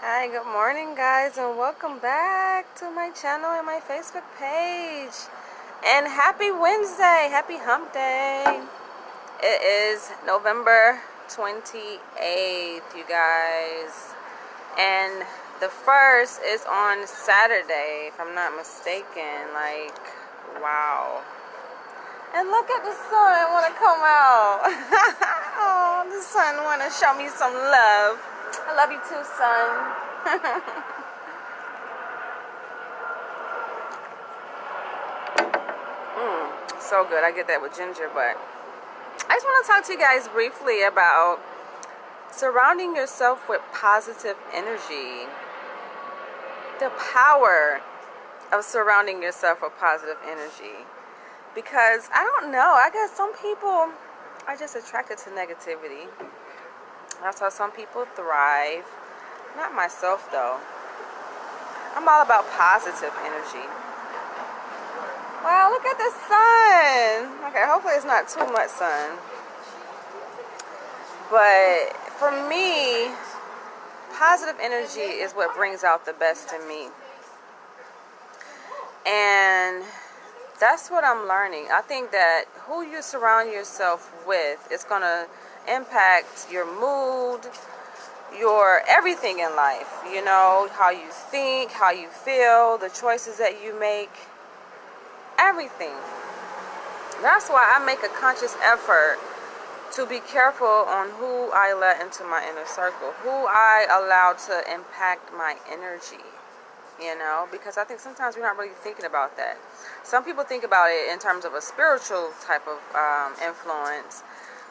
Hi, good morning, guys, and welcome back to my channel and my Facebook page. And happy Wednesday, happy hump day. It is November 28th, you guys. And the first is on Saturday, if I'm not mistaken. Like, wow. And look at the sun, I want to come out. Oh, the sun want to show me some love. I love you too, son. So good. I get that with ginger, but I just want to talk to you guys briefly about surrounding yourself with positive energy. The power of surrounding yourself with positive energy. Because I don't know, I guess some people are just attracted to negativity. That's how some people thrive. Not myself, though. I'm all about positive energy. Wow, look at the sun. Okay, hopefully it's not too much sun. But for me, positive energy is what brings out the best in me. And that's what I'm learning. I think that who you surround yourself with is going to impact your mood, your everything in life. You know, how you think, how you feel, the choices that you make, everything. That's why I make a conscious effort to be careful on who I let into my inner circle, who I allow to impact my energy. You know, because I think sometimes we're not really thinking about that. Some people think about it in terms of a spiritual type of influence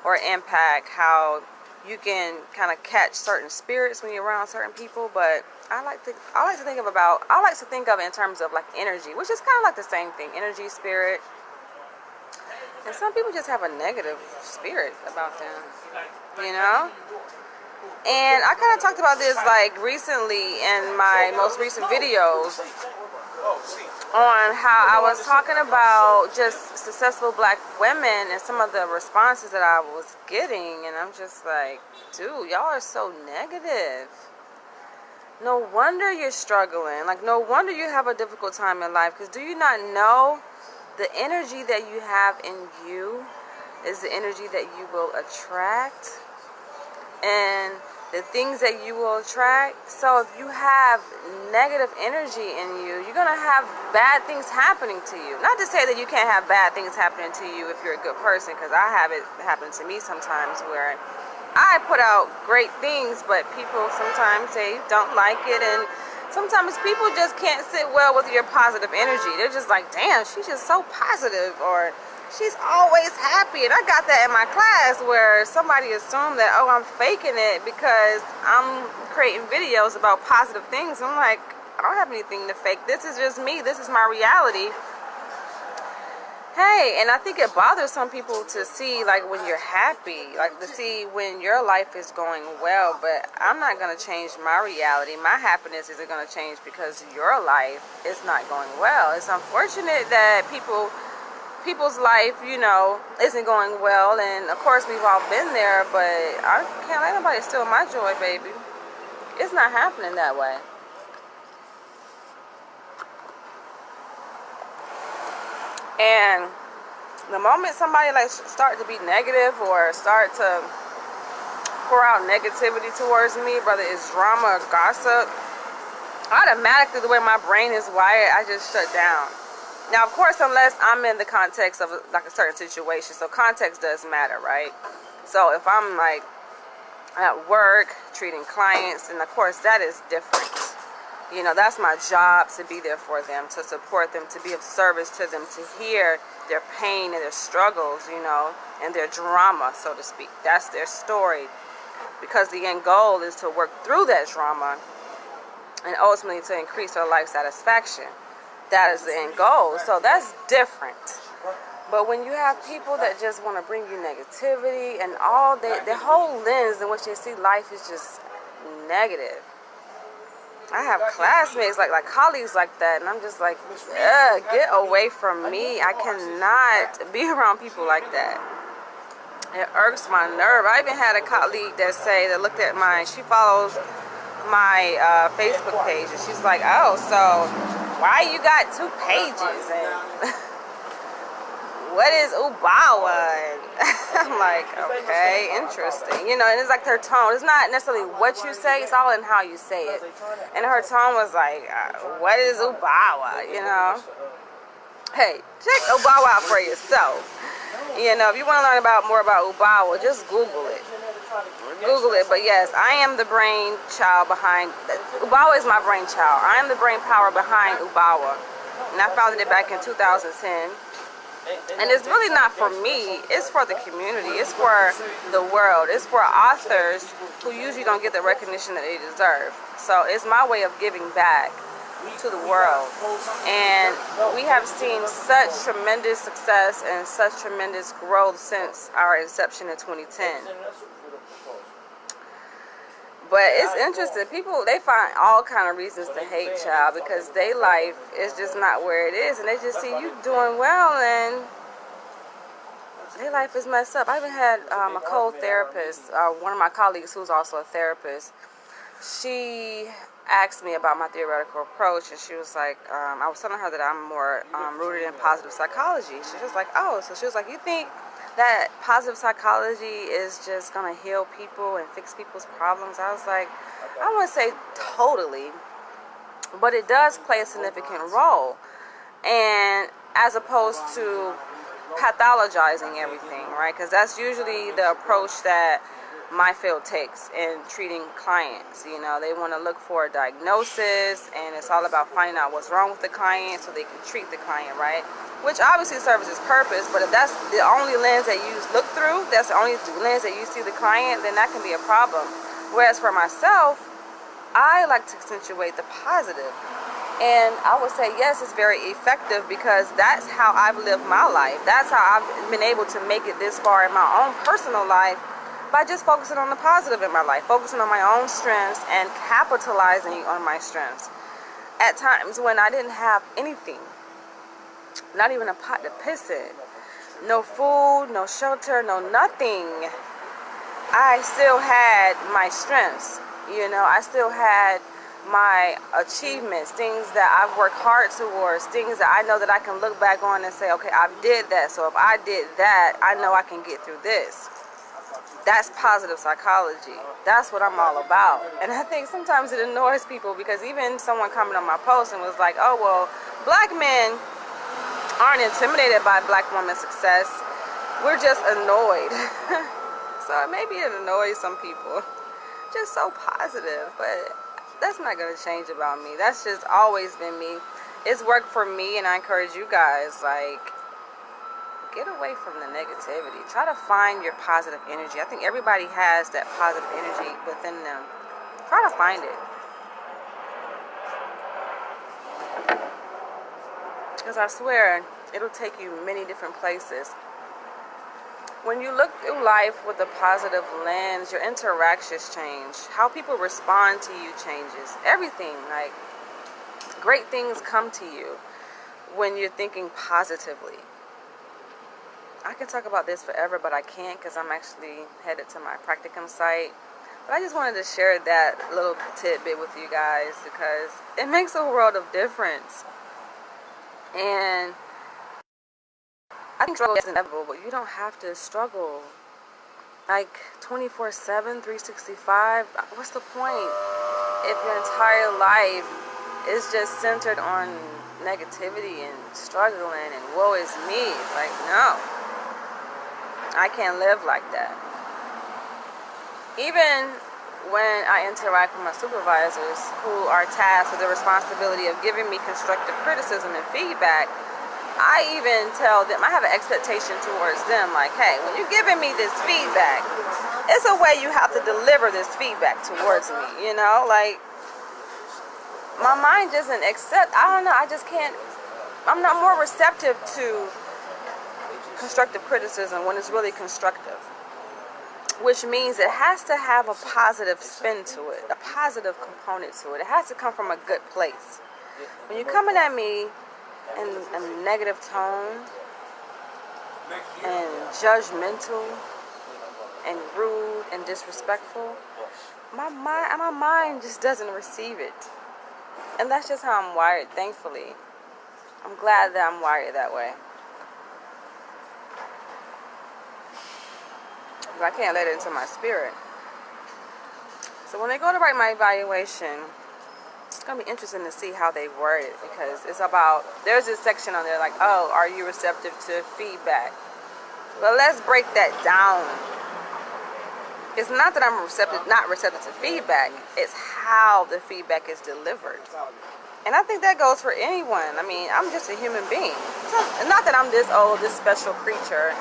or impact, how you can kind of catch certain spirits when you're around certain people. But I like to think of it in terms of like energy, which is kind of like the same thing, energy, spirit. And some people just have a negative spirit about them, you know? And I kind of talked about this like recently in my most recent videos on how I was talking about just successful black women and some of the responses that I was getting. And I'm just like, dude, y'all are so negative. No wonder you're struggling. Like, no wonder you have a difficult time in life. Because do you not know the energy that you have in you is the energy that you will attract? And the things that you will attract. So if you have negative energy in you, you're going to have bad things happening to you. Not to say that you can't have bad things happening to you if you're a good person, because I have it happen to me sometimes where I put out great things, but people sometimes they don't like it. And sometimes people just can't sit well with your positive energy. They're just like, damn, she's just so positive, or she's always happy. And I got that in my class where somebody assumed that, oh, I'm faking it because I'm creating videos about positive things. I'm like, I don't have anything to fake. This is just me. This is my reality. Hey, and I think it bothers some people to see, like, when you're happy, like, to see when your life is going well. But I'm not going to change my reality. My happiness isn't going to change because your life is not going well. It's unfortunate that people's life, you know, isn't going well, and of course we've all been there, but I can't let nobody steal my joy, baby. It's not happening that way. And the moment somebody like start to be negative or start to pour out negativity towards me, whether it's drama or gossip, automatically the way my brain is wired, I just shut down. Now, of course, unless I'm in the context of like a certain situation, so context does matter, right? So if I'm like at work treating clients, and of course that is different. You know, that's my job, to be there for them, to support them, to be of service to them, to hear their pain and their struggles, you know, and their drama, so to speak. That's their story, because the end goal is to work through that drama and ultimately to increase their life satisfaction. That is the end goal. So that's different. But when you have people that just want to bring you negativity and all their whole lens in which they see life is just negative. I have classmates, like colleagues like that, and I'm just like, get away from me. I cannot be around people like that. It irks my nerve. I even had a colleague that looked at she follows my Facebook page, and she's like, "Oh, so why you got 2 pages? And what is Ubawa?" And I'm like, "Okay, interesting." You know, and it's like her tone. It's not necessarily what you say; it's all in how you say it. And her tone was like, "What is Ubawa?" You know. Hey, check Ubawa out for yourself. You know, if you want to learn more about Ubawa, just Google it. Google it. But yes, I am the brainchild behind Ubawa is my brainchild. I am the brain power behind Ubawa, and I founded it back in 2010. And it's really not for me. It's for the community. It's for the world. It's for authors who usually don't get the recognition that they deserve. So it's my way of giving back to the world. And we have seen such tremendous success and such tremendous growth since our inception in 2010. But it's interesting. People, they find all kind of reasons to hate, child, because their life is just not where it is, and they just see you doing well, and their life is messed up. I even had a co-therapist, one of my colleagues who's also a therapist. She asked me about my theoretical approach, and she was like, I was telling her that I'm more rooted in positive psychology. She was like, "Oh," so she was like, "You think that positive psychology is just going to heal people and fix people's problems?" I was like, I wouldn't say totally, but it does play a significant role. And as opposed to pathologizing everything, right? Because that's usually the approach that my field takes in treating clients. You know, they want to look for a diagnosis, and it's all about finding out what's wrong with the client so they can treat the client, right? Which obviously serves its purpose, but if that's the only lens that you look through, that's the only lens that you see the client, then that can be a problem. Whereas for myself, I like to accentuate the positive. And I would say, yes, it's very effective because that's how I've lived my life. That's how I've been able to make it this far in my own personal life, by just focusing on the positive in my life, focusing on my own strengths and capitalizing on my strengths. At times when I didn't have anything, not even a pot to piss in, no food, no shelter, no nothing, I still had my strengths. You know, I still had my achievements, things that I've worked hard towards, things that I know that I can look back on and say, okay, I did that. So if I did that, I know I can get through this. That's positive psychology. That's what I'm all about. And I think sometimes it annoys people because even someone commented on my post and was like, "Oh, well, black men aren't intimidated by black women's success. We're just annoyed." So maybe it annoys some people. Just so positive. But that's not going to change about me. That's just always been me. It's worked for me, and I encourage you guys, like, get away from the negativity. Try to find your positive energy. I think everybody has that positive energy within them. Try to find it. Because I swear, it'll take you many different places. When you look through life with a positive lens, your interactions change. How people respond to you changes. Everything, like, great things come to you when you're thinking positively. I can talk about this forever, but I can't because I'm actually headed to my practicum site. But I just wanted to share that little tidbit with you guys because it makes a world of difference. And I think struggle is inevitable, but you don't have to struggle like 24/7, 365. What's the point if your entire life is just centered on negativity and struggling and woe is me? It's like, no. I can't live like that. Even when I interact with my supervisors who are tasked with the responsibility of giving me constructive criticism and feedback, I even tell them, I have an expectation towards them, like, hey, when you're giving me this feedback, it's a way you have to deliver this feedback towards me, you know? Like, my mind doesn't accept, I don't know, I just can't, I'm not more receptive to constructive criticism when it's really constructive, which means it has to have a positive spin to it, a positive component to it. It has to come from a good place. When you're coming at me in a negative tone and judgmental and rude and disrespectful, my mind just doesn't receive it. And that's just how I'm wired, thankfully. I'm glad that I'm wired that way. I can't let it into my spirit. So when they go to write my evaluation, it's going to be interesting to see how they word it, because it's about, there's this section on there like, oh, are you receptive to feedback? But let's break that down. It's not that I'm not receptive to feedback. It's how the feedback is delivered. And I think that goes for anyone. I mean, I'm just a human being. Not that I'm this special creature.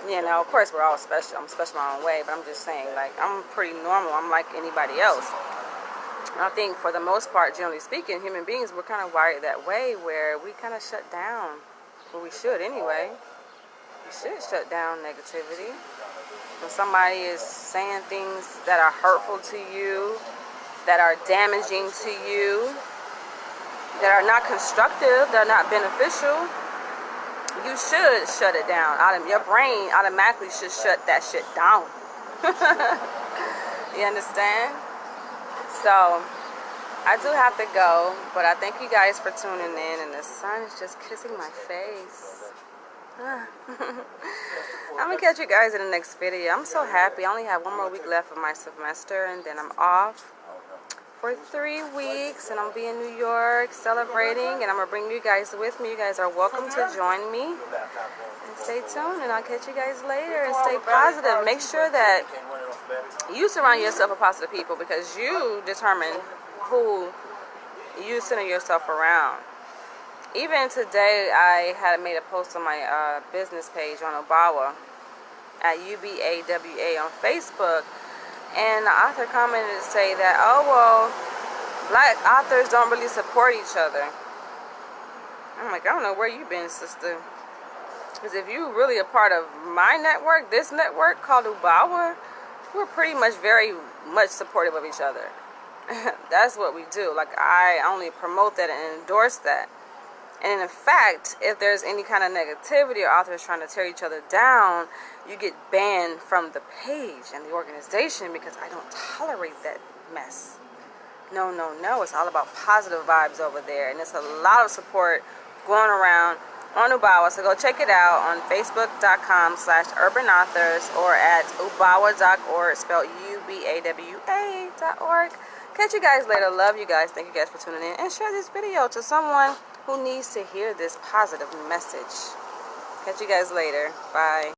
You know, of course we're all special. I'm special my own way, but I'm just saying, like, I'm pretty normal. I'm like anybody else. And I think for the most part, generally speaking, human beings, we're kind of wired that way, where we kind of shut down. Well, we should anyway. We should shut down negativity. When somebody is saying things that are hurtful to you, that are damaging to you, that are not constructive, that are not beneficial, you should shut it down. Your brain automatically should shut that shit down. You understand? So, I do have to go, but I thank you guys for tuning in, and the sun is just kissing my face. I'm going to catch you guys in the next video. I'm so happy. I only have 1 more week left of my semester, and then I'm off for 3 weeks, and I'll be in New York celebrating, and I'm going to bring you guys with me. You guys are welcome to join me. And stay tuned, and I'll catch you guys later, and stay positive. Make sure that you surround yourself with positive people, because you determine who you center yourself around. Even today, I had made a post on my business page on Ubawa at UBAWA on Facebook, and the author commented to say that, oh, well, black authors don't really support each other. I'm like, I don't know where you've been, sister. Because if you're really a part of my network, this network called Ubawa, we're pretty much very much supportive of each other. That's what we do. Like, I only promote that and endorse that. And in fact, if there's any kind of negativity or authors trying to tear each other down, you get banned from the page and the organization, because I don't tolerate that mess. No, no, no. It's all about positive vibes over there. And there's a lot of support going around on Ubawa. So go check it out on facebook.com/urbanauthors or at ubawa.org, spelled UBAWA.org. Catch you guys later. Love you guys. Thank you guys for tuning in. And share this video to someone who needs to hear this positive message. Catch you guys later. Bye.